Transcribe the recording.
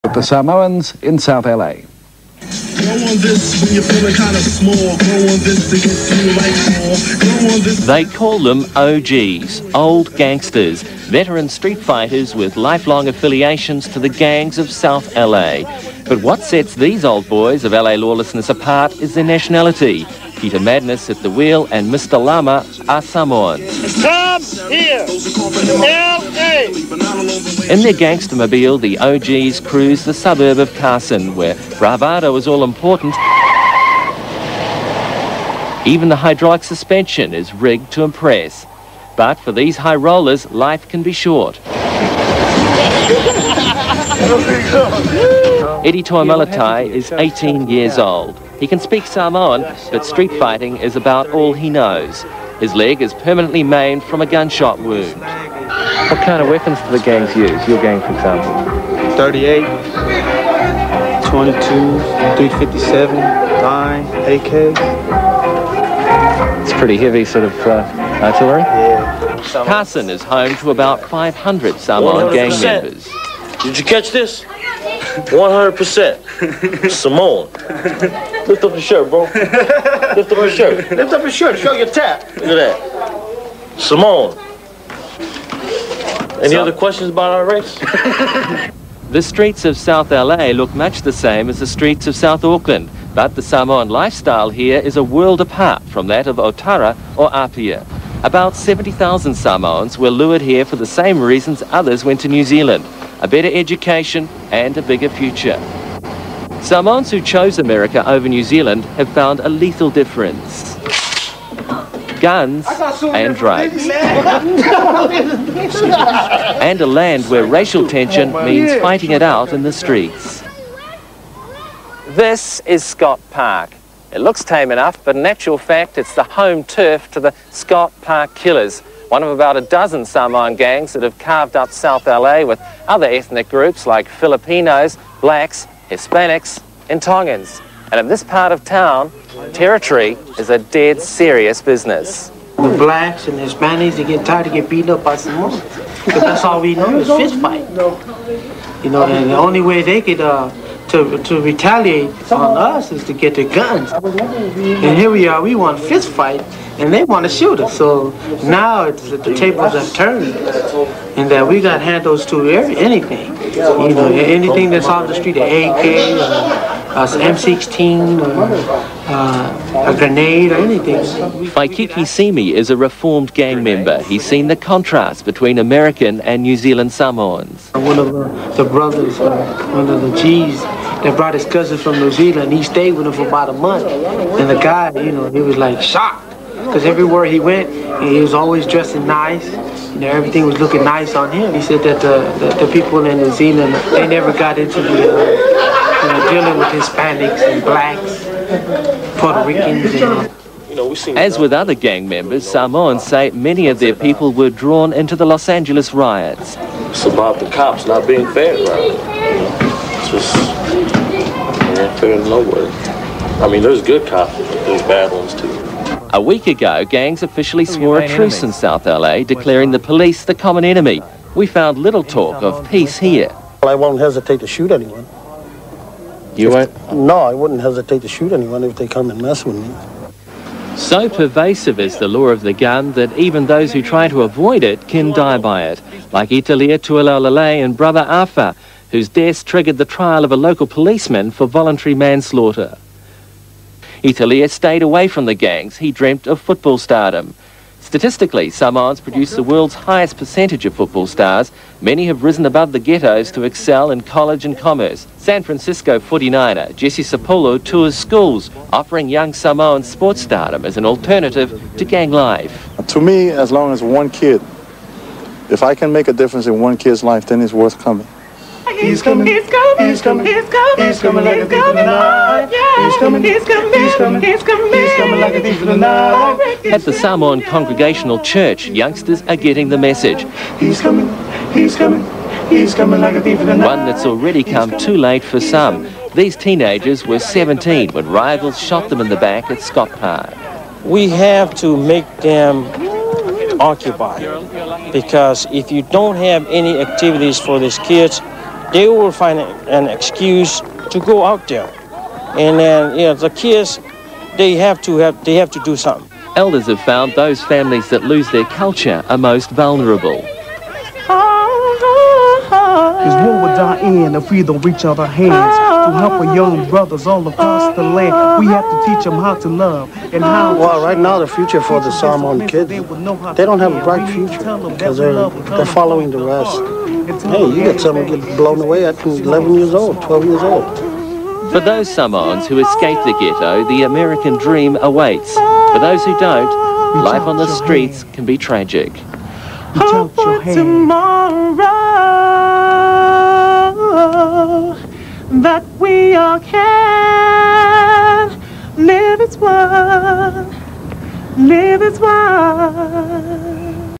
With the Samoans in South LA. They call them OGs, old gangsters, veteran street fighters with lifelong affiliations to the gangs of South LA. But what sets these old boys of LA lawlessness apart is their nationality. Peter Madness at the wheel and Mr. Lama are Samoans. Come here! L.A. In their gangstermobile, the OGs cruise the suburb of Carson, where bravado is all important. Even the hydraulic suspension is rigged to impress. But for these high rollers, life can be short. Eddie Toimalatai is 18 years old. He can speak Samoan, but street fighting is about all he knows. His leg is permanently maimed from a gunshot wound. What kind of weapons do the gangs use? Your gang, for example? 38, 22, 357, 9, AK. It's pretty heavy sort of artillery. Yeah. Carson is home to about 500 Samoan gang 100%. members. Did you catch this? 100%. Samoan. Lift up your shirt, bro. Lift up your shirt. Lift up your shirt. Show your tap. Look at that. Samoan. Any other questions about our race? The streets of South LA look much the same as the streets of South Auckland, but the Samoan lifestyle here is a world apart from that of Otara or Apia. About 70,000 Samoans were lured here for the same reasons others went to New Zealand: a better education and a bigger future. Samoans who chose America over New Zealand have found a lethal difference: guns and drugs. And a land where racial tension means fighting it out in the streets. This is Scott Park. It looks tame enough, but in actual fact it's the home turf to the Scott Park Killers, one of about a dozen Samoan gangs that have carved up South LA with other ethnic groups like Filipinos, blacks, Hispanics and Tongans. And in this part of town, territory is a dead serious business. The blacks and Hispanics, they get tired of getting beaten up by Samoans. Because that's all we know is fist fight. You know, and the only way they get to retaliate on us is to get their guns. And here we are, we want fist fight, and they want to shoot us. So now it's, the tables have turned, and that we got handles to anything. You know, anything that's on the street, an AK, M16, a grenade, or anything. Waikiki Simi is a reformed gang member. He's seen the contrast between American and New Zealand Samoans. One of the brothers, one of the G's, that brought his cousin from New Zealand. He stayed with him for about a month. And the guy, you know, he was like shocked. Because everywhere he went, he was always dressing nice. You know, everything was looking nice on him. He said that the people in New Zealand, they never got into the, dealing with Hispanics and blacks, Puerto Ricans. And, as with other gang members, Samoans say many of their people were drawn into the Los Angeles riots. It's about the cops not being fair, right? It's just, they ain't fair nowhere. I mean, there's good cops, but there's bad ones too. A week ago, gangs officially swore a truce in South LA, declaring the police the common enemy. We found little talk of peace here. I won't hesitate to shoot anyone. You won't? No, I wouldn't hesitate to shoot anyone if they come and mess with me. So pervasive is the law of the gun that even those who try to avoid it can die by it, like Italia Tualalalei and brother Afa, whose deaths triggered the trial of a local policeman for voluntary manslaughter. Italia stayed away from the gangs. He dreamt of football stardom. Statistically, Samoans produce the world's highest percentage of football stars. Many have risen above the ghettos to excel in college and commerce. San Francisco 49er Jesse Sapolo tours schools, offering young Samoans sports stardom as an alternative to gang life. To me, as long as one kid, if I can make a difference in one kid's life, then it's worth coming. He's coming, he's coming, he's coming, he's coming, he's coming like a thief in the night. He's coming, he's coming, he's coming, he's coming, he's coming like a thief in the night. At the Samoan Congregational Church, youngsters are getting the message. He's coming, he's coming, he's coming like a thief in the night. One that's already come too late for some. These teenagers were 17 when rivals shot them in the back at Scott Park. We have to make them occupied, because if you don't have any activities for these kids, they will find an excuse to go out there. And then, the kids, they have to do something. Elders have found those families that lose their culture are most vulnerable. Because what would die in if we don't reach out our hands to help our young brothers all across the land? We have to teach them how to love and how. Well, right now the future for the Samoan kids, they don't have a bright future because they're following the rest. Hey, you get someone get blown away at 11 years old, 12 years old. For those Samoans who escape the ghetto, the American dream awaits. For those who don't, life on the streets can be tragic. Hope for tomorrow that we all can live as one, live as one.